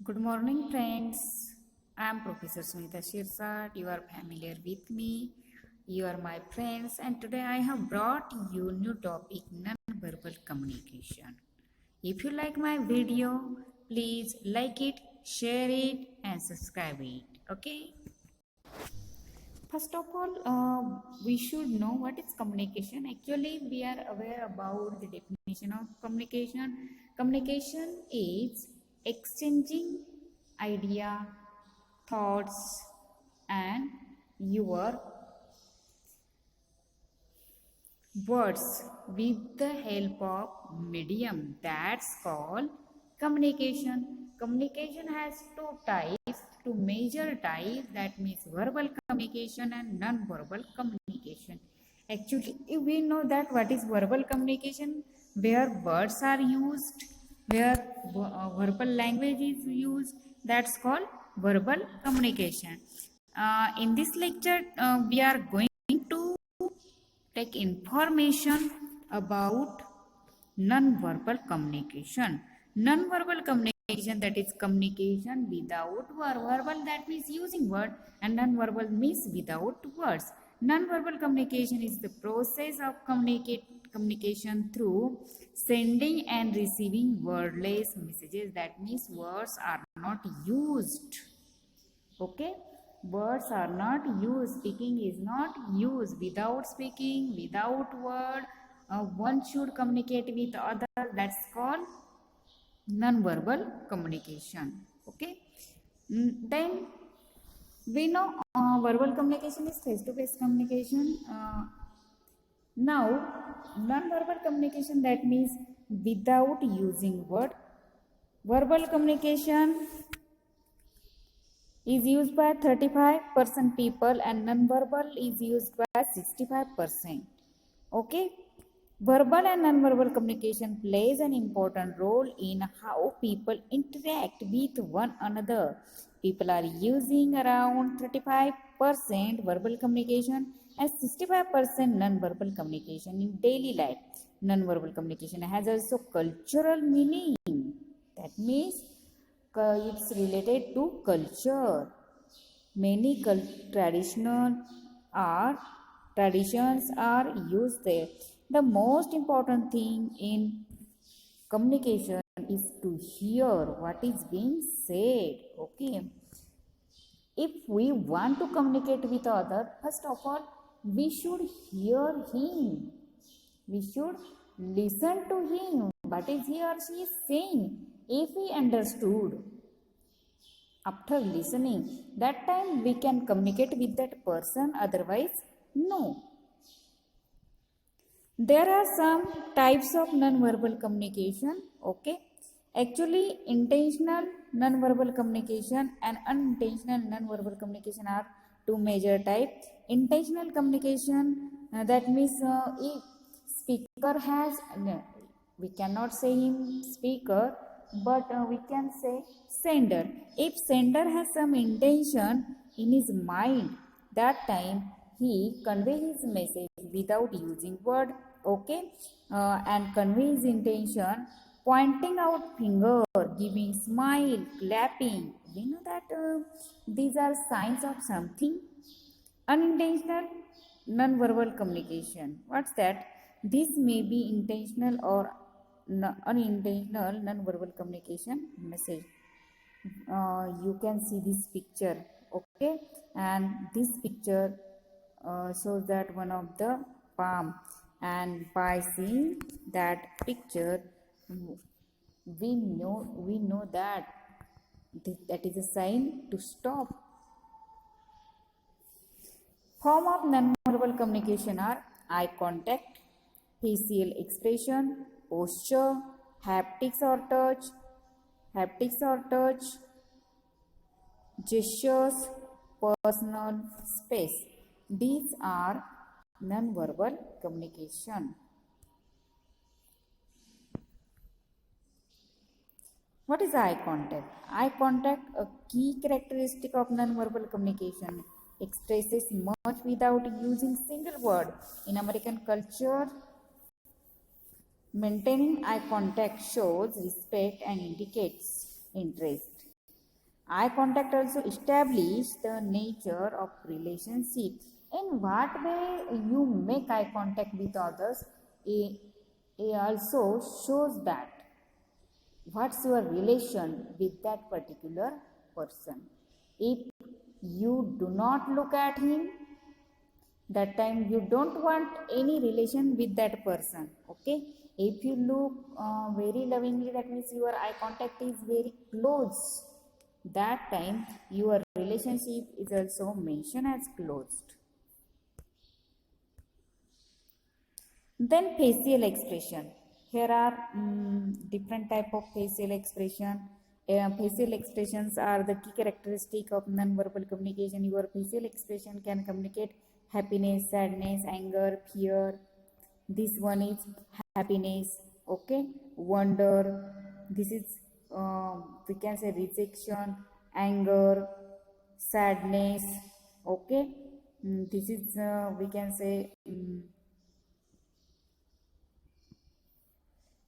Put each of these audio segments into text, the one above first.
Good morning, friends. I am Professor Sunita Shirsat. You are familiar with me. You are my friends, and today I have brought you new topic: non-verbal communication. If you like my video, please like it, share it, and subscribe it. Okay. First of all, we should know what is communication. Actually, we are aware about the definition of communication. Communication is exchanging idea, thoughts, and your words with the help of medium. That's called communication. Communication has two types, two major types, that means verbal communication and non-verbal communication. Actually, we know that what is verbal communication, where words are used, where verbal language is used, that's called verbal communication. In this lecture, we are going to take information about non-verbal communication. Non-verbal communication, that is communication without verbal, that means using word, and non-verbal means without words. Non-verbal communication is the process of communication through sending and receiving wordless messages. That means words are not used. Okay, words are not used, speaking is not used. Without speaking, without word, one should communicate with other, that's called non-verbal communication. Okay. Then we know verbal communication is face-to-face communication. Now non-verbal communication, that means without using word. Verbal communication is used by 35% people and non-verbal is used by 65%. Okay. Verbal and non-verbal communication plays an important role in how people interact with one another. People are using around 35% verbal communication and 65% non-verbal communication in daily life. Non-verbal communication has also cultural meaning. That means it's related to culture. Many traditions are used there. The most important thing in communication is to hear what is being said. Okay. If we want to communicate with other, first of all, we should hear him. We should listen to him. What is he or she is saying? If we understood, after listening, that time we can communicate with that person, otherwise no. There are some types of non-verbal communication. Okay. Actually, intentional non-verbal communication and unintentional non-verbal communication are two major types. Intentional communication, that means if speaker has, no, we cannot say him speaker, but we can say sender. If sender has some intention in his mind, that time he convey his message without using word. Okay. And convey his intention, pointing out finger, giving smile, clapping. We know that these are signs of something. Unintentional non-verbal communication, what's that? This may be intentional or unintentional non-verbal communication message. You can see this picture. Okay. And this picture shows that one of the palm, and by seeing that picture we know that that is a sign to stop. Form of non-verbal communication are eye contact, facial expression, posture, haptics or touch, gestures, personal space. These are non-verbal communication. What is eye contact? Eye contact, a key characteristic of non-verbal communication, expresses much without using single word. In American culture, maintaining eye contact shows respect and indicates interest. Eye contact also establish the nature of relationship. In what way you make eye contact with others, it also shows that what's your relation with that particular person. If you do not look at him, that time you don't want any relation with that person. Okay, if you look very lovingly, that means your eye contact is very close. That time your relationship is also mentioned as closed. Then facial expression. Here are different type of facial expression. Facial expressions are the key characteristic of non-verbal communication. Your facial expression can communicate happiness, sadness, anger, fear. This one is happiness. Okay, wonder. This is we can say rejection, anger, sadness. Okay, this is we can say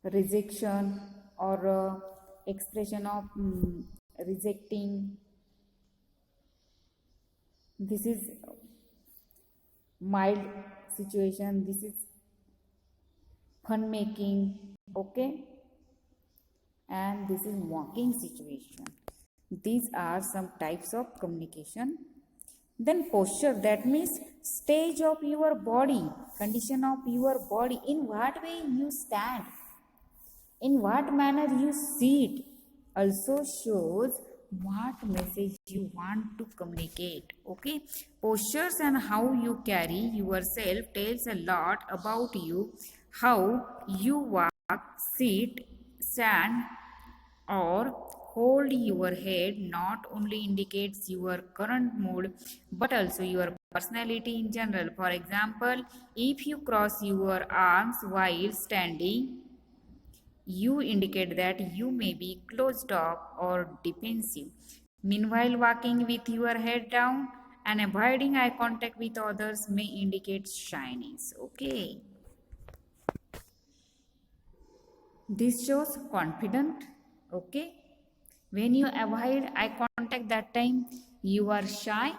rejection or expression of rejecting. This is mild situation. This is fun making. Okay, and this is mocking situation. These are some types of communication. Then posture, that means stage of your body, condition of your body, in what way you stand, in what manner you sit, also shows what message you want to communicate. Okay, postures and how you carry yourself tells a lot about you. How you walk, sit, stand, or hold your head not only indicates your current mood but also your personality in general. For example, if you cross your arms while standing, you indicate that you may be closed off or defensive. Meanwhile, walking with your head down and avoiding eye contact with others may indicate shyness. Okay. This shows confident. Okay. When you avoid eye contact, that time you are shy.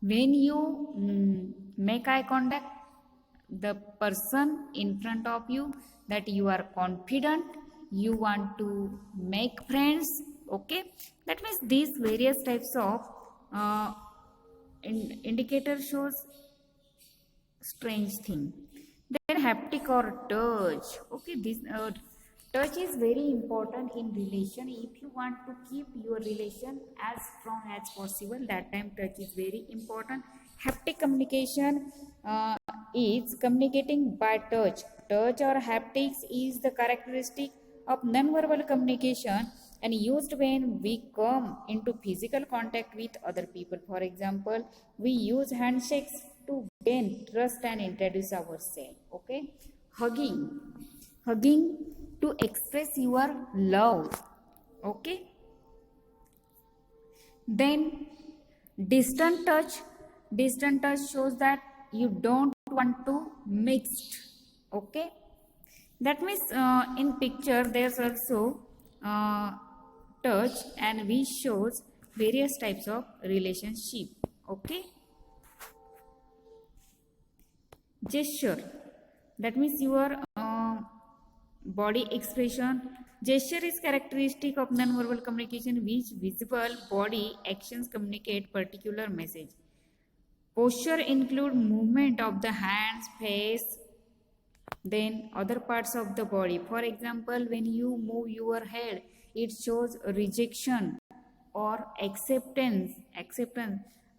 When you make eye contact, the person in front of you, that you are confident, you want to make friends. Okay, that means these various types of indicator shows strange thing. Then haptic or touch. Okay, this touch is very important in relation. If you want to keep your relation as strong as possible, that time touch is very important. Haptic communication is communicating by touch. Touch or haptics is the characteristic of non-verbal communication and used when we come into physical contact with other people. For example, we use handshakes to gain trust and introduce ourselves. Okay, hugging to express your love. Okay, then distant touch shows that you don't want to mixed. Okay, that means in picture there's also uh, touch and which shows various types of relationship. Okay, gesture, that means your body expression. Gesture is characteristic of non-verbal communication which visible body actions communicate particular message. Posture include movement of the hands, face, then other parts of the body. For example, when you move your head, it shows rejection or acceptance.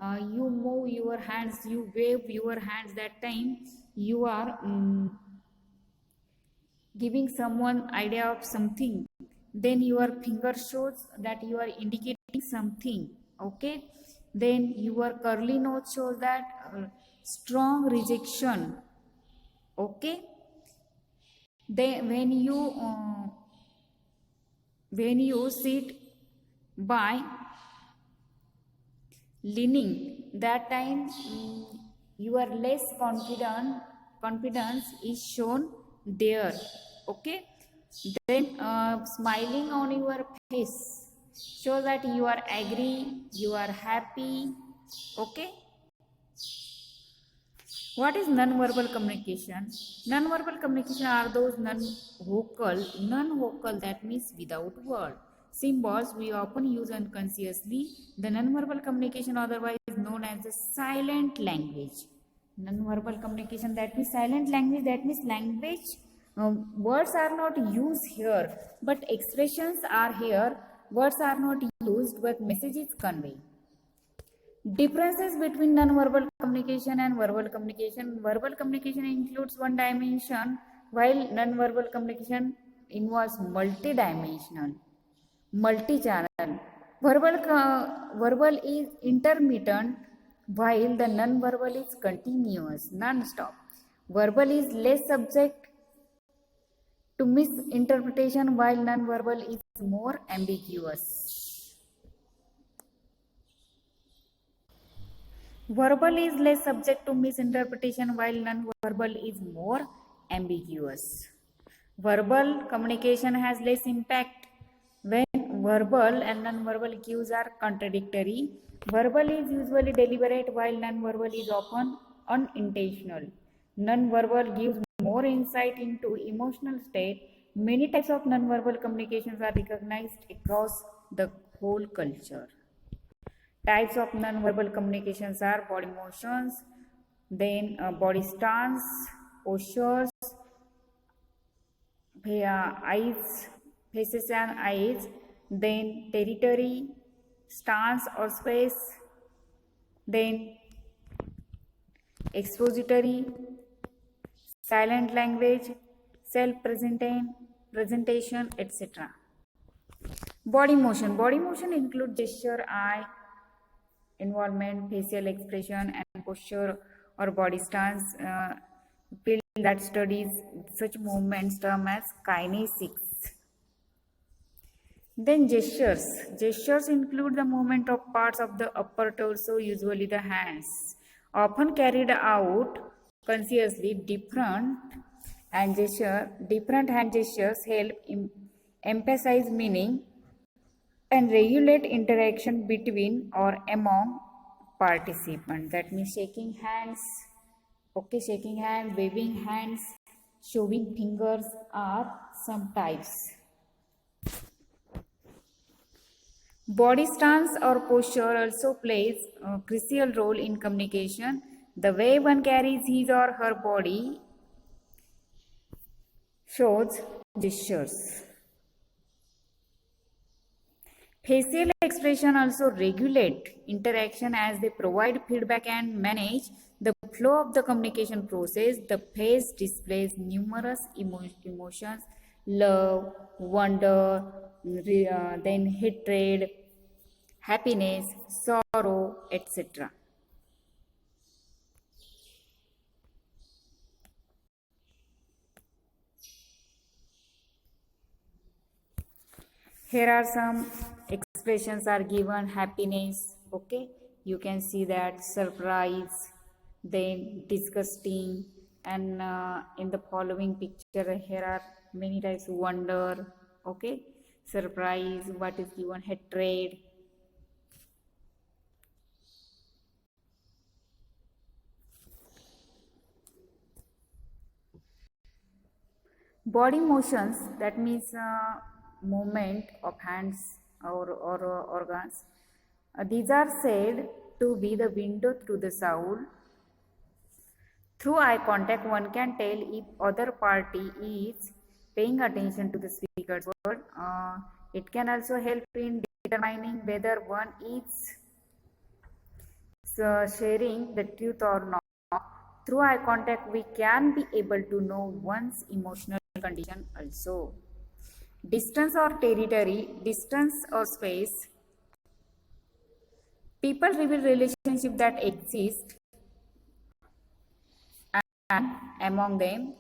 You move your hands, you wave your hands, that time you are giving someone idea of something. Then your finger shows that you are indicating something. Okay, then your curly nose shows that strong rejection. Okay, then when you sit by leaning, that time you are less confidence is shown there. Okay, then smiling on your face, shows that you are agree, you are happy. Okay. What is non-verbal communication? Non-verbal communication are those non-vocal that means without word. Symbols we often use unconsciously. The non-verbal communication, otherwise known as the silent language. Non-verbal communication, that means silent language, that means language. Words are not used here, but expressions are here. Words are not used, but message is conveyed. Differences between non-verbal communication and verbal communication. Verbal communication includes one dimension, while non-verbal communication involves multi-dimensional, multi-channel. Verbal is intermittent, while the non-verbal is continuous, non-stop. Verbal is less subject to misinterpretation, while non-verbal is more ambiguous. Verbal is less subject to misinterpretation, while non-verbal is more ambiguous. Verbal communication has less impact when verbal and non-verbal cues are contradictory. Verbal is usually deliberate, while non-verbal is often unintentional. Non-verbal gives more insight into emotional state. Many types of non-verbal communications are recognized across the whole culture. Types of non-verbal communications are body motions, then body stance, postures, eyes, faces and eyes, then territory, stance or space, then expository, silent language, self-presentation, etc. Body motion. Body motion include gesture, eye involvement, facial expression, and posture or body stance. Field that studies such movements term as kinesics. Then gestures. Gestures include the movement of parts of the upper torso, usually the hands, often carried out consciously. Different hand gestures help emphasize meaning and regulate interaction between or among participants. That means shaking hands, shaking hands, waving hands, showing fingers are some types. Body stance or posture also plays a crucial role in communication. The way one carries his or her body shows gestures. Facial expression also regulate interaction as they provide feedback and manage the flow of the communication process. The face displays numerous emotions: love, wonder, then hatred, happiness, sorrow, etc. Here are some expressions are given. Happiness, okay, you can see that, surprise, then disgusting, and in the following picture here are many types: wonder, okay, surprise, what is given, hatred. Body motions, that means movement of hands or organs. These are said to be the window through the soul. Through eye contact, one can tell if other party is paying attention to the speaker's word. It can also help in determining whether one is sharing the truth or not. Through eye contact, we can be able to know one's emotional condition also. Distance or territory, distance or space. People reveal relationships that exist and among them.